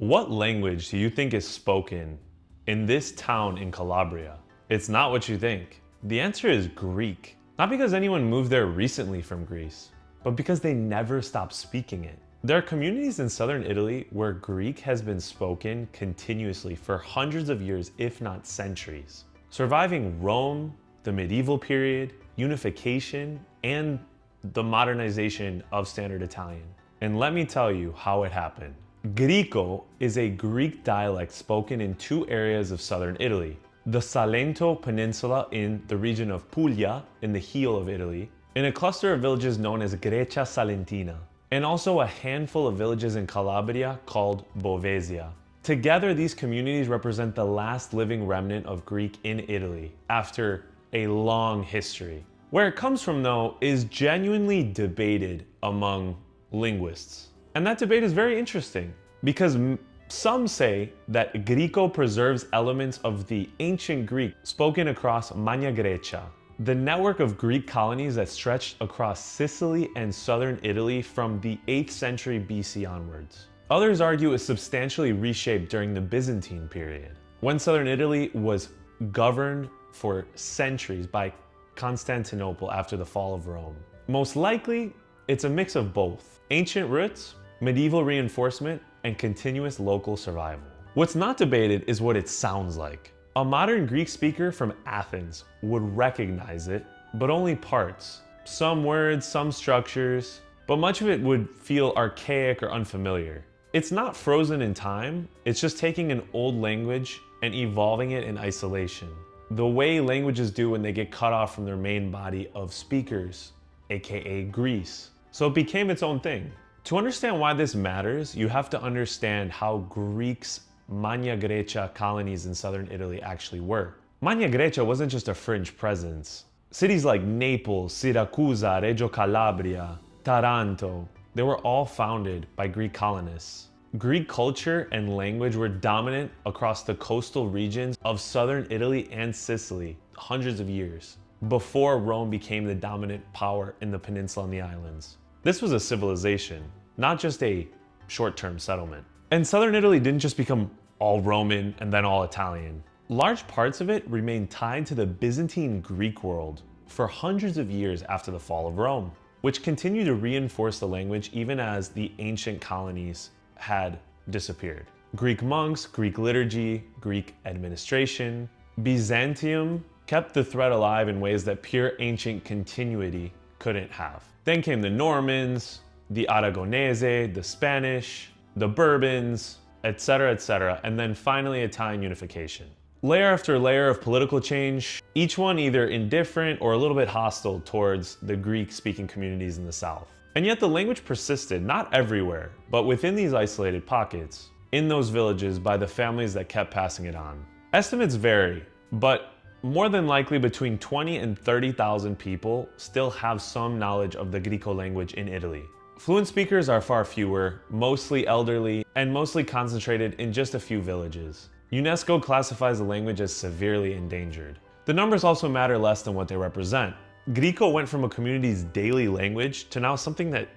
What language do you think is spoken in this town in Calabria? It's not what you think. The answer is Greek. Not because anyone moved there recently from Greece, but because they never stopped speaking it. There are communities in southern Italy where Greek has been spoken continuously for hundreds of years, if not centuries, surviving Rome, the medieval period, unification, and the modernization of Standard Italian. And let me tell you how it happened. Griko is a Greek dialect spoken in two areas of southern Italy. The Salento Peninsula in the region of Puglia, in the heel of Italy, in a cluster of villages known as Grecia Salentina, and also a handful of villages in Calabria called Bovesia. Together, these communities represent the last living remnant of Greek in Italy after a long history. Where it comes from, though, is genuinely debated among linguists. And that debate is very interesting because some say that Griko preserves elements of the ancient Greek spoken across Magna Graecia, the network of Greek colonies that stretched across Sicily and southern Italy from the 8th century BC onwards. Others argue it's substantially reshaped during the Byzantine period, when southern Italy was governed for centuries by Constantinople after the fall of Rome. Most likely, it's a mix of both: ancient roots, medieval reinforcement, and continuous local survival. What's not debated is what it sounds like. A modern Greek speaker from Athens would recognize it, but only parts. Some words, some structures, but much of it would feel archaic or unfamiliar. It's not frozen in time, it's just taking an old language and evolving it in isolation, the way languages do when they get cut off from their main body of speakers, aka Greece. So it became its own thing. To understand why this matters, you have to understand how Greeks' Magna Graecia colonies in southern Italy actually were. Magna Graecia wasn't just a fringe presence. Cities like Naples, Syracuse, Reggio Calabria, Taranto, they were all founded by Greek colonists. Greek culture and language were dominant across the coastal regions of southern Italy and Sicily hundreds of years, before Rome became the dominant power in the peninsula and the islands. This was a civilization, not just a short-term settlement. And southern Italy didn't just become all Roman and then all Italian. Large parts of it remained tied to the Byzantine Greek world for hundreds of years after the fall of Rome, which continued to reinforce the language even as the ancient colonies had disappeared. Greek monks, Greek liturgy, Greek administration. Byzantium kept the thread alive in ways that pure ancient continuity couldn't have. Then came the Normans, the Aragonese, the Spanish, the Bourbons, etc., and then finally Italian unification. Layer after layer of political change, each one either indifferent or a little bit hostile towards the Greek-speaking communities in the south. And yet the language persisted, not everywhere, but within these isolated pockets, in those villages by the families that kept passing it on. Estimates vary, but more than likely between 20 and 30,000 people still have some knowledge of the Griko language in Italy. Fluent speakers are far fewer, mostly elderly, and mostly concentrated in just a few villages. UNESCO classifies the language as severely endangered. The numbers also matter less than what they represent. Griko went from a community's daily language to now something that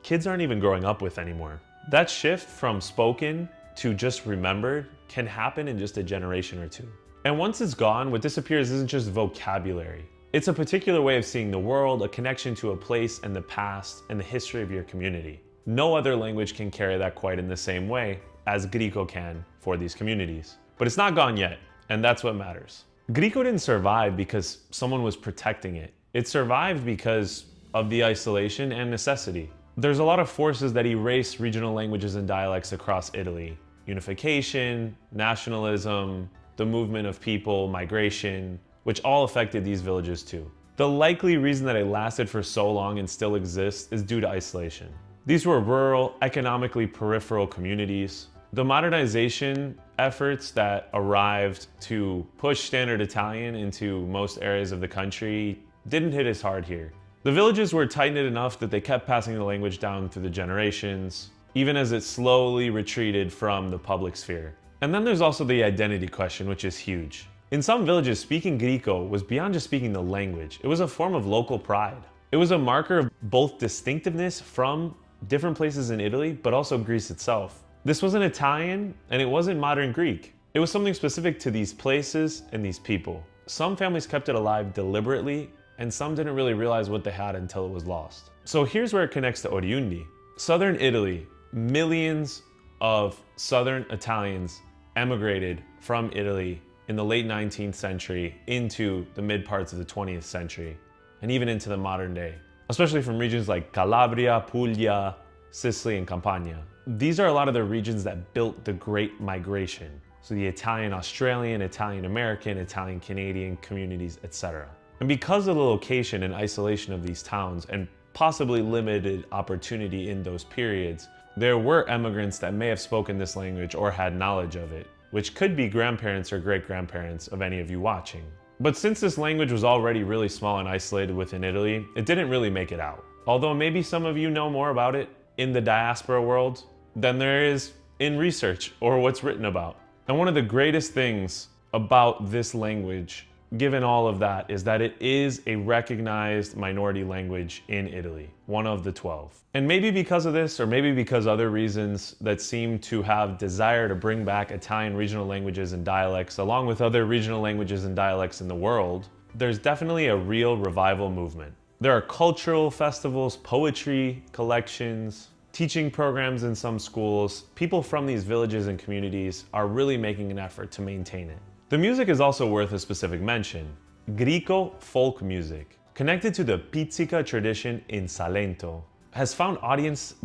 kids aren't even growing up with anymore. That shift from spoken to just remembered can happen in just a generation or two. And once it's gone, what disappears isn't just vocabulary. It's a particular way of seeing the world, a connection to a place and the past and the history of your community. No other language can carry that quite in the same way as Griko can for these communities. But it's not gone yet, and that's what matters. Griko didn't survive because someone was protecting it. It survived because of the isolation and necessity. There's a lot of forces that erase regional languages and dialects across Italy. Unification, nationalism, the movement of people, migration, which all affected these villages too. The likely reason that it lasted for so long and still exists is due to isolation. These were rural, economically peripheral communities. The modernization efforts that arrived to push standard Italian into most areas of the country didn't hit as hard here. The villages were tight-knit enough that they kept passing the language down through the generations, even as it slowly retreated from the public sphere. And then there's also the identity question, which is huge. In some villages, speaking Griko was beyond just speaking the language. It was a form of local pride. It was a marker of both distinctiveness from different places in Italy, but also Greece itself. This wasn't Italian, and it wasn't modern Greek. It was something specific to these places and these people. Some families kept it alive deliberately, and some didn't really realize what they had until it was lost. So here's where it connects to Oriundi. Southern Italy, millions of Southern Italians emigrated from Italy in the late 19th century into the mid parts of the 20th century, and even into the modern day, especially from regions like Calabria, Puglia, Sicily, and Campania. These are a lot of the regions that built the Great Migration. So the Italian-Australian, Italian-American, Italian-Canadian communities, etc. And because of the location and isolation of these towns and possibly limited opportunity in those periods, there were immigrants that may have spoken this language or had knowledge of it, which could be grandparents or great-grandparents of any of you watching. But since this language was already really small and isolated within Italy, it didn't really make it out. Although maybe some of you know more about it in the diaspora world than there is in research or what's written about. And one of the greatest things about this language, given all of that, is that it is a recognized minority language in Italy, one of the 12. And maybe because of this, or maybe because other reasons that seem to have desire to bring back Italian regional languages and dialects, along with other regional languages and dialects in the world, there's definitely a real revival movement. There are cultural festivals, poetry collections, teaching programs in some schools. People from these villages and communities are really making an effort to maintain it. The music is also worth a specific mention. Griko folk music, connected to the pizzica tradition in Salento, has found audience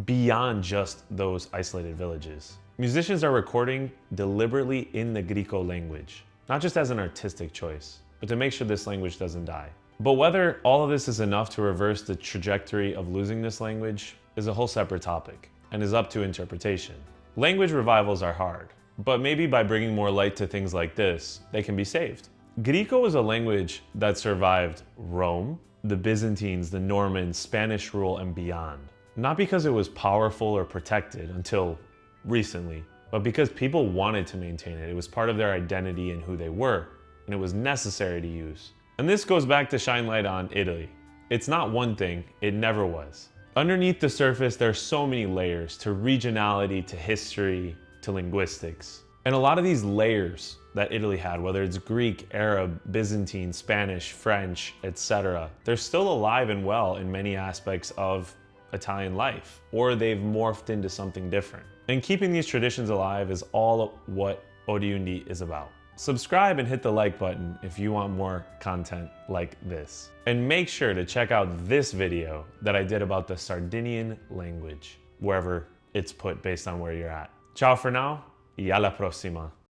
beyond just those isolated villages. Musicians are recording deliberately in the Griko language, not just as an artistic choice, but to make sure this language doesn't die. But whether all of this is enough to reverse the trajectory of losing this language is a whole separate topic and is up to interpretation. Language revivals are hard, but maybe by bringing more light to things like this, they can be saved. Griko is a language that survived Rome, the Byzantines, the Normans, Spanish rule, and beyond. Not because it was powerful or protected until recently, but because people wanted to maintain it. It was part of their identity and who they were, and it was necessary to use. And this goes back to shine light on Italy. It's not one thing, it never was. Underneath the surface, there are so many layers to regionality, to history, to linguistics. And a lot of these layers that Italy had, whether it's Greek, Arab, Byzantine, Spanish, French, etc., they're still alive and well in many aspects of Italian life, or they've morphed into something different. And keeping these traditions alive is all what Oriundi is about. Subscribe and hit the like button if you want more content like this. And make sure to check out this video that I did about the Sardinian language, wherever it's put based on where you're at. Ciao for now, y alla prossima.